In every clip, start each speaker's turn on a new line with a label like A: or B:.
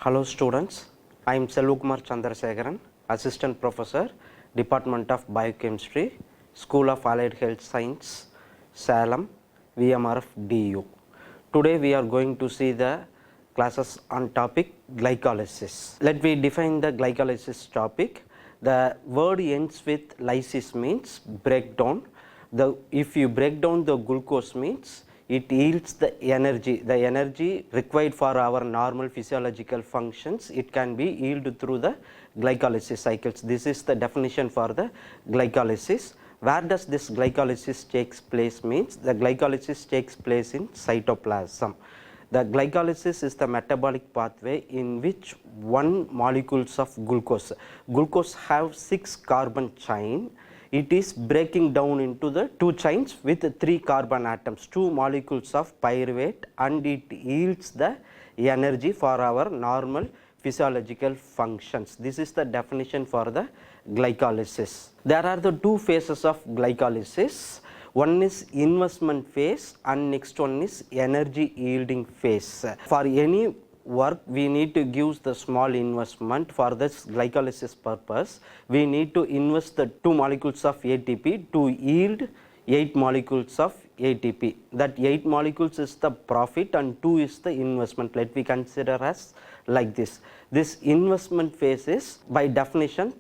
A: Hello students, I am Selvakumar Chandrasekharan, Assistant Professor, Department of Biochemistry, School of Allied Health Science, Salem, VMRF-DU. Today we are going to see the classes on topic glycolysis. Let me define the glycolysis topic. The word ends with lysis means breakdown. If you break down the glucose means it yields the energy required for our normal physiological functions. It can be yielded through the glycolysis cycles. This is the definition for the glycolysis. Where does this glycolysis takes place means the glycolysis takes place in cytoplasm. The glycolysis is the metabolic pathway in which one molecules of glucose have 6 carbon chain. It is breaking down into the 2 chains with 3 carbon atoms, 2 molecules of pyruvate, and it yields the energy for our normal physiological functions. This is the definition for the glycolysis. There are the 2 phases of glycolysis. One is investment phase and next one is energy yielding phase. For any work we need to give the small investment. For this glycolysis purpose we need to invest the 2 molecules of ATP to yield 8 molecules of ATP. That 8 molecules is the profit and 2 is the investment. Let me consider as like this. This investment phase is, by definition,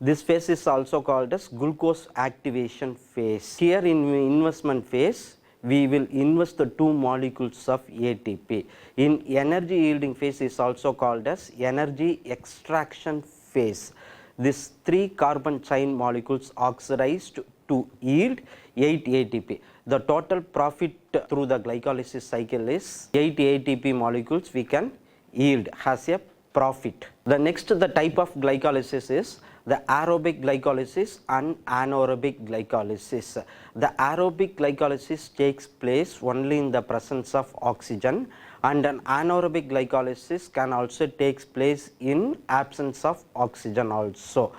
A: this phase is also called as glucose activation phase. Here in investment phase we will invest the 2 molecules of ATP. In energy yielding phase is also called as energy extraction phase. These 3 carbon chain molecules oxidized to yield 8 ATP. The total profit through the glycolysis cycle is 8 ATP molecules we can yield as a profit. The next type of glycolysis is the aerobic glycolysis and anaerobic glycolysis. The aerobic glycolysis takes place only in the presence of oxygen, and an anaerobic glycolysis can also take place in absence of oxygen also.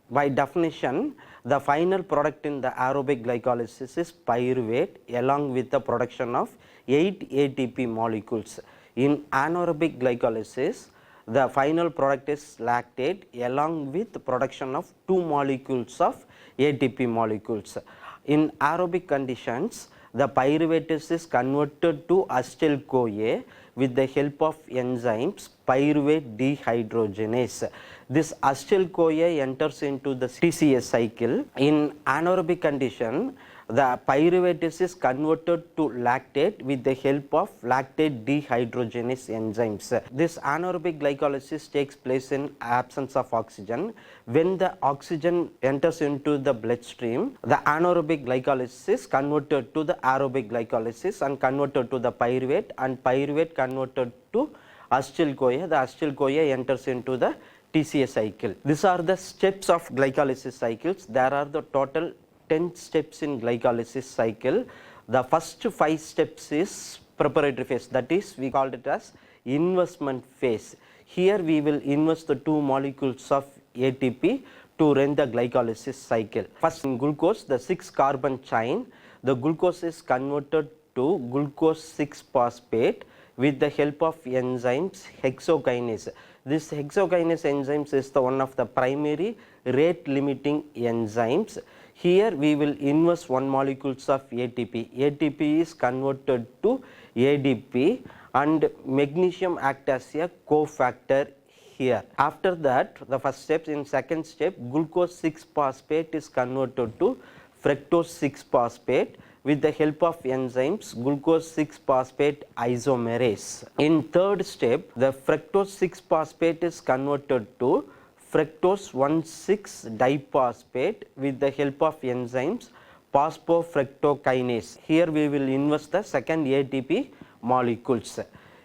A: By definition, the final product in the aerobic glycolysis is pyruvate along with the production of 8 ATP molecules. In anaerobic glycolysis, the final product is lactate along with the production of 2 molecules of ATP molecules. In aerobic conditions, the pyruvate is converted to acetyl-CoA with the help of enzymes pyruvate dehydrogenase. This acetyl-CoA enters into the TCA cycle. In anaerobic condition, the pyruvate is converted to lactate with the help of lactate dehydrogenase enzymes. This anaerobic glycolysis takes place in absence of oxygen. When the oxygen enters into the bloodstream, the anaerobic glycolysis is converted to the aerobic glycolysis and converted to the pyruvate, and pyruvate converted to acetyl-CoA. The acetyl-CoA enters into the TCA cycle. These are the steps of glycolysis cycles. There are the total 10 steps in glycolysis cycle. The first 5 steps is preparatory phase, that is we called it as investment phase. Here we will invest the 2 molecules of ATP to run the glycolysis cycle. First, in glucose, the 6 carbon chain, the glucose is converted to glucose 6-phosphate with the help of enzymes hexokinase. This hexokinase enzymes is the one of the primary rate limiting enzymes. Here we will invest 1 molecules of ATP. ATP is converted to ADP and magnesium acts as a cofactor here. After that, the first step, in second step, glucose 6-phosphate is converted to fructose 6-phosphate with the help of enzymes glucose 6-phosphate isomerase. In third step, the fructose 6-phosphate is converted to fructose 1,6-diphosphate with the help of enzymes phosphofructokinase. Here we will invest the second ATP molecules.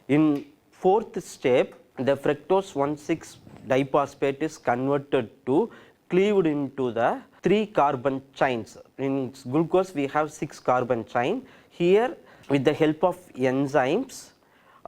A: In fourth step, the fructose 1,6-diphosphate is converted to cleaved into the 3 carbon chains. In glucose we have 6 carbon chain. Here with the help of enzymes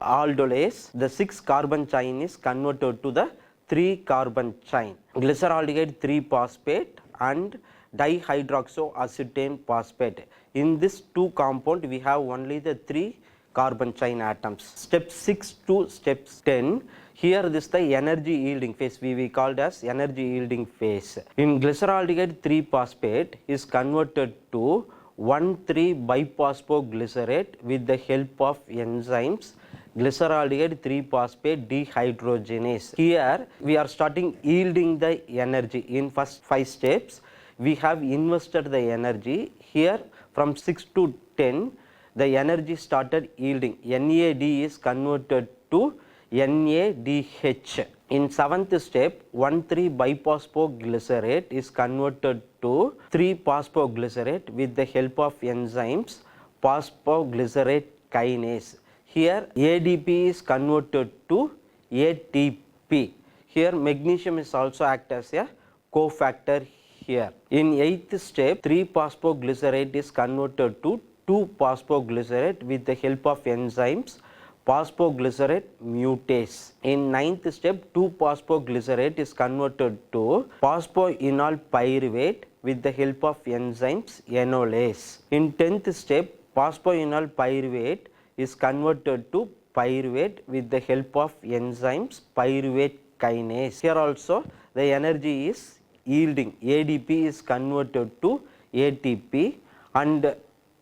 A: aldolase, the 6 carbon chain is converted to the 3 carbon chain. Glyceraldehyde 3-phosphate and dihydroxyacetane phosphate. In this 2 compound we have only the 3 carbon chain atoms. Step 6 to step 10, Here this the energy yielding phase, we called as energy yielding phase. In glyceraldehyde 3-phosphate is converted to 1,3-biphosphoglycerate with the help of enzymes glyceraldehyde 3-phosphate dehydrogenase. Here we are starting yielding the energy in first 5 steps. We have invested the energy. Here from 6 to 10 the energy started yielding. NAD is converted to NADH. In 7th step 1,3-biphosphoglycerate is converted to 3-phosphoglycerate with the help of enzymes phosphoglycerate kinase. Here ADP is converted to ATP. Here magnesium is also act as a cofactor here. In 8th step 3-phosphoglycerate is converted to 2-phosphoglycerate with the help of enzymes phosphoglycerate mutase. In 9th step 2-phosphoglycerate is converted to phosphoenol pyruvate with the help of enzymes enolase. In 10th step phosphoenol pyruvate is converted to pyruvate with the help of enzymes pyruvate kinase. Here also the energy is yielding. ADP is converted to ATP and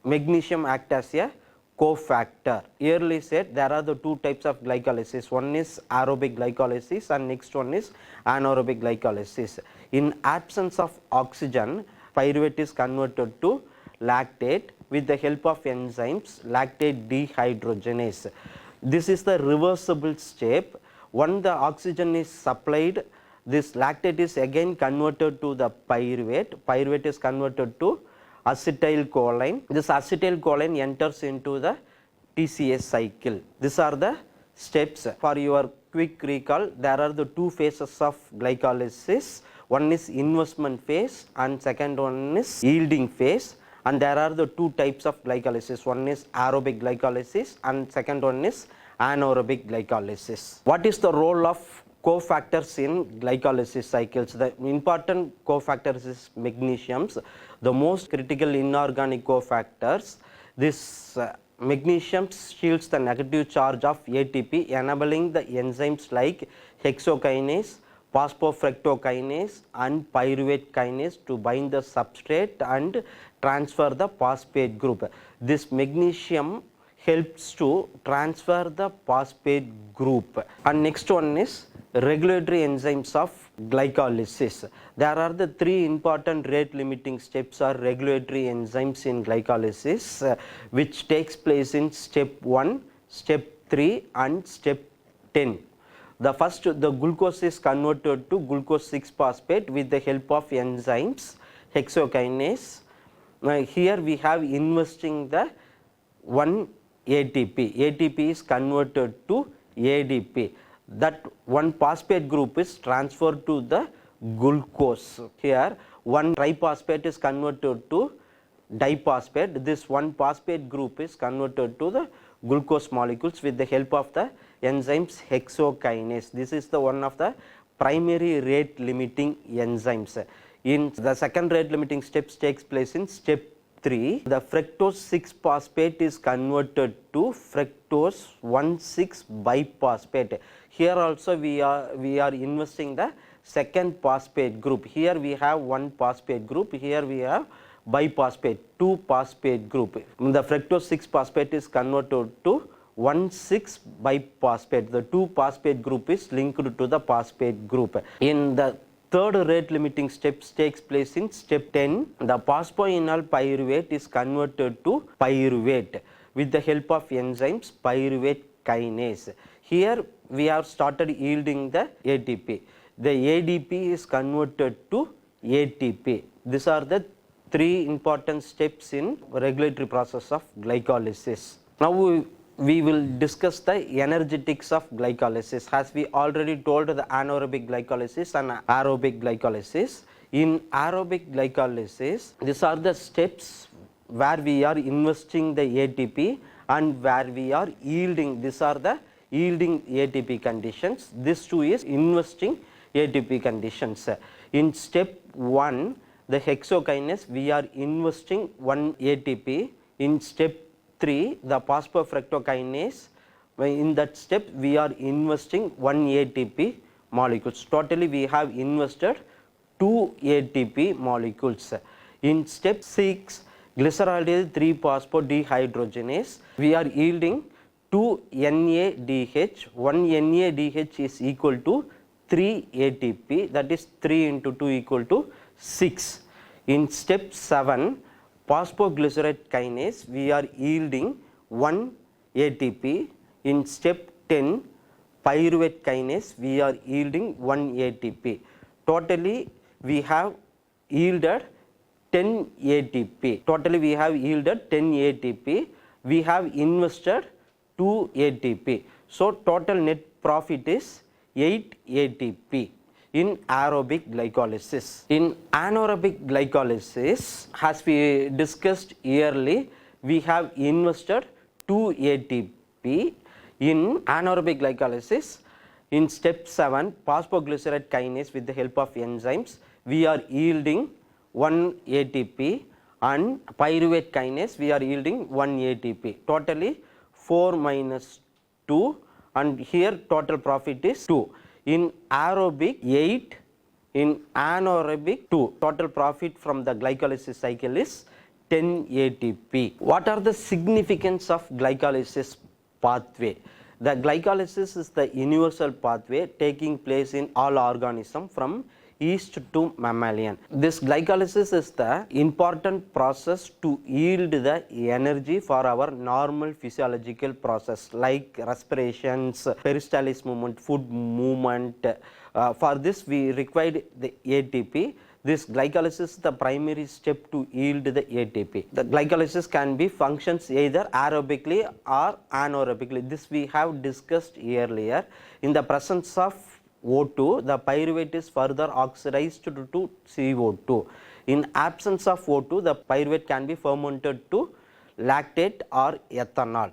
A: magnesium act as a cofactor. Earlier said there are the 2 types of glycolysis. One is aerobic glycolysis and next one is anaerobic glycolysis. In absence of oxygen, pyruvate is converted to lactate with the help of enzymes lactate dehydrogenase. This is the reversible step. Once the oxygen is supplied, this lactate is again converted to the pyruvate. Pyruvate is converted to acetylcholine. This acetylcholine enters into the TCA cycle. These are the steps. For your quick recall, there are the 2 phases of glycolysis. One is investment phase and second one is yielding phase. And there are the 2 types of glycolysis. One is aerobic glycolysis and second one is anaerobic glycolysis. What is the role of cofactors in glycolysis cycles? The important cofactors is magnesiums. The most critical inorganic cofactors. This magnesium shields the negative charge of ATP, enabling the enzymes like hexokinase, phosphofructokinase and pyruvate kinase to bind the substrate and transfer the phosphate group. This magnesium helps to transfer the phosphate group. And next one is regulatory enzymes of glycolysis. There are the 3 important rate limiting steps or regulatory enzymes in glycolysis which takes place in step 1, step 3 and step 10. The first, the glucose is converted to glucose 6-phosphate with the help of enzymes hexokinase. Here we have investing the 1 ATP. ATP is converted to ADP. That 1 phosphate group is transferred to the glucose. Here 1 triphosphate is converted to diphosphate. This 1 phosphate group is converted to the glucose molecules with the help of the enzymes hexokinase. This is the one of the primary rate limiting enzymes. In the second rate limiting steps takes place in step 3. The fructose 6-phosphate is converted to fructose 1,6-biphosphate. Here also we are investing the second phosphate group. Here we have 1 phosphate group. Here we have biphosphate, 2 phosphate group. The fructose 6-phosphate is converted to 1,6-biphosphate. The 2 phosphate group is linked to the phosphate group. In the third rate limiting steps takes place in step 10. The phosphoenol pyruvate is converted to pyruvate with the help of enzymes pyruvate kinase. Here we have started yielding the ATP. The ADP is converted to ATP. These are the 3 important steps in regulatory process of glycolysis. Now we will discuss the energetics of glycolysis. As we already told, the anaerobic glycolysis and aerobic glycolysis. In aerobic glycolysis, these are the steps where we are investing the ATP and where we are yielding. These are the yielding ATP conditions. This too is investing ATP conditions. In step 1, the hexokinase, we are investing 1 ATP. In step 3, the phosphofructokinase, In that step we are investing 1 ATP molecules. Totally we have invested 2 ATP molecules. In step 6, glyceraldehyde 3-phosphodehydrogenase, we are yielding 2 NADH. 1 NADH is equal to 3 ATP, that is 3 into 2 equal to 6. In step 7, phosphoglycerate kinase, we are yielding 1 ATP. In step 10, pyruvate kinase, we are yielding 1 ATP. Totally we have yielded 10 ATP. Totally we have yielded 10 ATP. We have invested 2 ATP. So total net profit is 8 ATP in aerobic glycolysis. In anaerobic glycolysis, as we discussed earlier, we have invested 2 ATP. In anaerobic glycolysis, in step 7, phosphoglycerate kinase with the help of enzymes, we are yielding 1 ATP, and pyruvate kinase we are yielding 1 ATP. Totally 4 minus 2, and here total profit is 2. In aerobic 8, in anaerobic 2. Total profit from the glycolysis cycle is 10 ATP. What are the significance of glycolysis pathway? The glycolysis is the universal pathway taking place in all organisms from yeast to mammalian. This glycolysis is the important process to yield the energy for our normal physiological process like respirations, peristalsis movement, food movement. For this we required the ATP. This glycolysis is the primary step to yield the ATP. The glycolysis can be functions either aerobically or anaerobically. This we have discussed earlier. In the presence of O2, the pyruvate is further oxidized to CO2. In absence of O2, the pyruvate can be fermented to lactate or ethanol.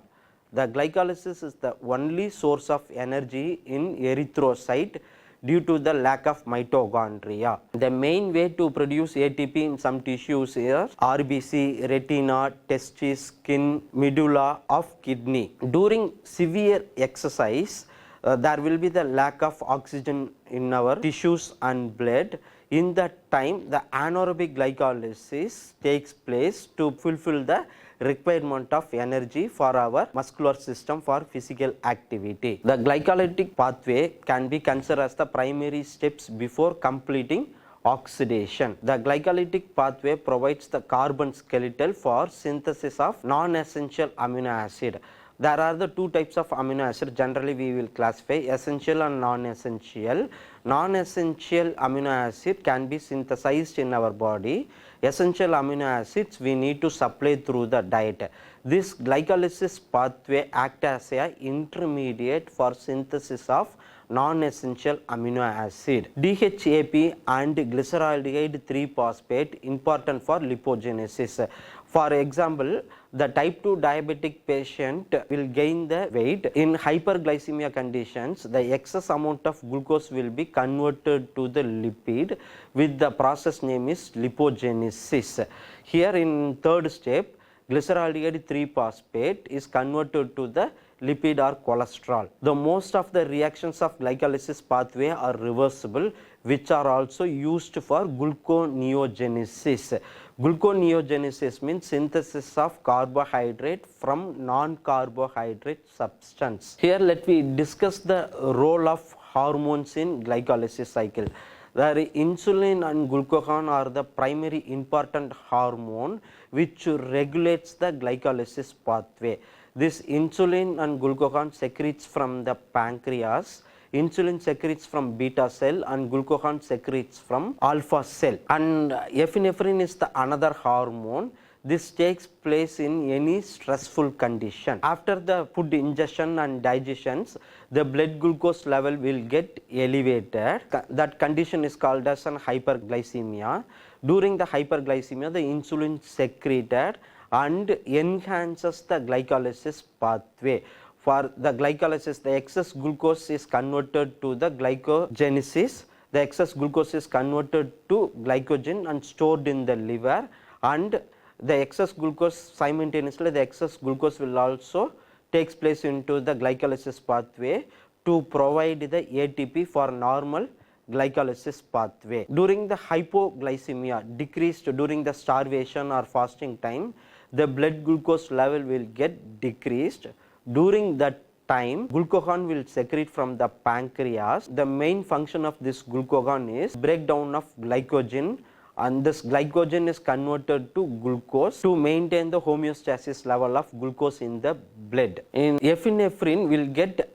A: The glycolysis is the only source of energy in erythrocyte due to the lack of mitochondria. The main way to produce ATP in some tissues is RBC, retina, testis, skin, medulla of kidney. During severe exercise, there will be the lack of oxygen in our tissues and blood. In that time, the anaerobic glycolysis takes place to fulfill the requirement of energy for our muscular system for physical activity. The glycolytic pathway can be considered as the primary steps before completing oxidation. The glycolytic pathway provides the carbon skeleton for synthesis of non-essential amino acid. There are the two types of amino acid. Generally we will classify essential and non-essential. Non-essential amino acid can be synthesized in our body. Essential amino acids we need to supply through the diet. This glycolysis pathway acts as an intermediate for synthesis of non-essential amino acid. DHAP and glyceraldehyde 3-phosphate important for lipogenesis. For example, the type 2 diabetic patient will gain the weight. In hyperglycemia conditions, the excess amount of glucose will be converted to the lipid with the process name is lipogenesis. Here in third step, glyceraldehyde 3-phosphate is converted to the lipid or cholesterol. The most of the reactions of glycolysis pathway are reversible, which are also used for gluconeogenesis. Gluconeogenesis means synthesis of carbohydrate from non-carbohydrate substance. Here let me discuss the role of hormones in glycolysis cycle. The insulin and glucagon are the primary important hormone which regulates the glycolysis pathway. This insulin and glucagon secretes from the pancreas. Insulin secretes from beta cell and glucagon secretes from alpha cell, and epinephrine is the another hormone. This takes place in any stressful condition. After the food ingestion and digestions, the blood glucose level will get elevated. That condition is called as an hyperglycemia. During the hyperglycemia, the insulin secreted and enhances the glycolysis pathway. For the glycolysis, the excess glucose is converted to the glycogenesis. The excess glucose is converted to glycogen and stored in the liver, and the excess glucose simultaneously the excess glucose will also takes place into the glycolysis pathway to provide the ATP for normal glycolysis pathway. During the hypoglycemia, decreased during the starvation or fasting time, the blood glucose level will get decreased. During that time, glucagon will secrete from the pancreas. The main function of this glucagon is breakdown of glycogen, and this glycogen is converted to glucose to maintain the homeostasis level of glucose in the blood. In epinephrine will get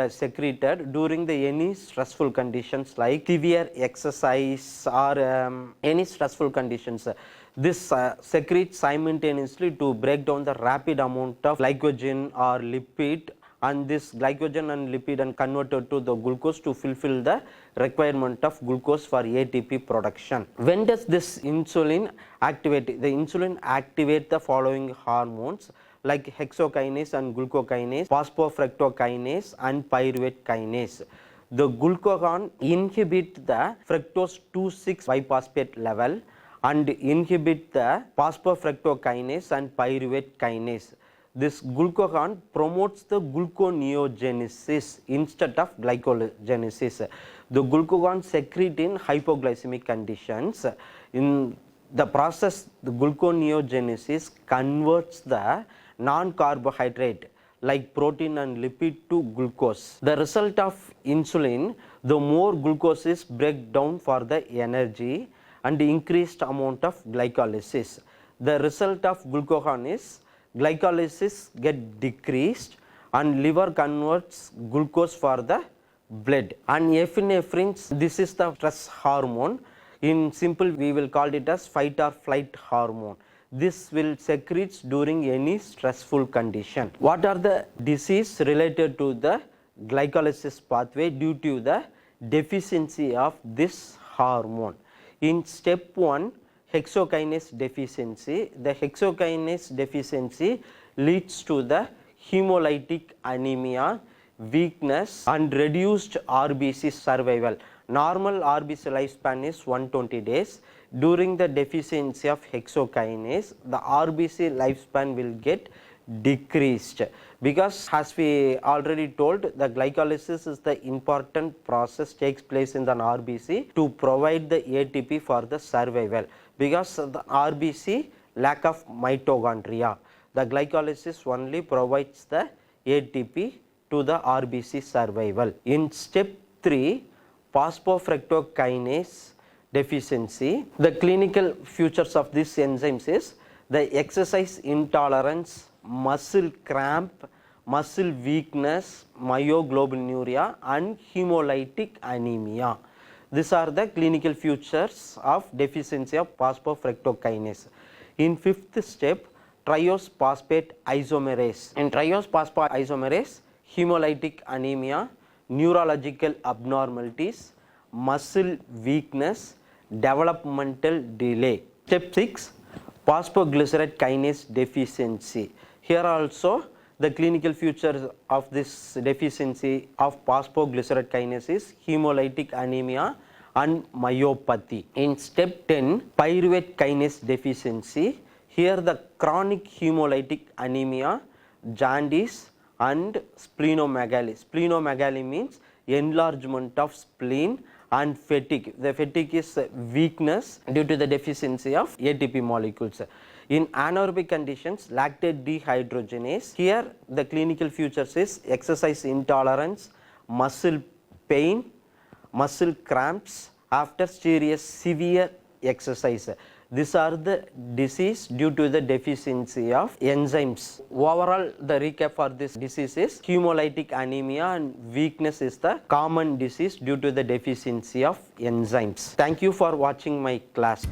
A: secreted during the any stressful conditions like severe exercise or any stressful conditions. This secretes simultaneously to break down the rapid amount of glycogen or lipid, and this glycogen and lipid and converted to the glucose to fulfill the requirement of glucose for ATP production. When does this insulin activate? The insulin activate the following hormones like hexokinase and glucokinase, phosphofructokinase and pyruvate kinase. The glucagon inhibit the fructose 2,6 biphosphate level and inhibit the phosphofructokinase and pyruvate kinase. This glucagon promotes the gluconeogenesis instead of glycogenesis. The glucagon secrete in hypoglycemic conditions. In the process, the gluconeogenesis converts the non-carbohydrate like protein and lipid to glucose. The result of insulin, the more glucose is break down for the energy and increased amount of glycolysis. The result of glucagon is glycolysis get decreased and liver converts glucose for the blood. And epinephrine, this is the stress hormone. In simple, we will call it as fight or flight hormone. This will secrete during any stressful condition. What are the disease related to the glycolysis pathway due to the deficiency of this hormone? In step 1, hexokinase deficiency. The hexokinase deficiency leads to the hemolytic anemia, weakness and reduced RBC survival. Normal RBC lifespan is 120 days. During the deficiency of hexokinase, the RBC lifespan will get decreased, because as we already told, the glycolysis is the important process takes place in the RBC to provide the ATP for the survival, because the RBC lack of mitochondria. The glycolysis only provides the ATP to the RBC survival. In step 3, phosphofructokinase deficiency, the clinical features of these enzymes is the exercise intolerance, muscle cramp, muscle weakness, myoglobinuria and hemolytic anemia. These are the clinical features of deficiency of phosphofructokinase. In 5th step, triose phosphate isomerase. In triose phosphate isomerase, hemolytic anemia, neurological abnormalities, muscle weakness, developmental delay. Step 6, phosphoglycerate kinase deficiency. Here also the clinical features of this deficiency of phosphoglycerate kinase is hemolytic anemia and myopathy. In step 10, pyruvate kinase deficiency. Here the chronic hemolytic anemia, jaundice and splenomegaly. Splenomegaly means enlargement of spleen and fatigue. The fatigue is weakness due to the deficiency of ATP molecules. In anaerobic conditions, lactate dehydrogenase. Here the clinical features is exercise intolerance, muscle pain, muscle cramps after serious severe exercise. These are the disease due to the deficiency of enzymes. Overall, the recap for this disease is hemolytic anemia and weakness is the common disease due to the deficiency of enzymes. Thank you for watching my class.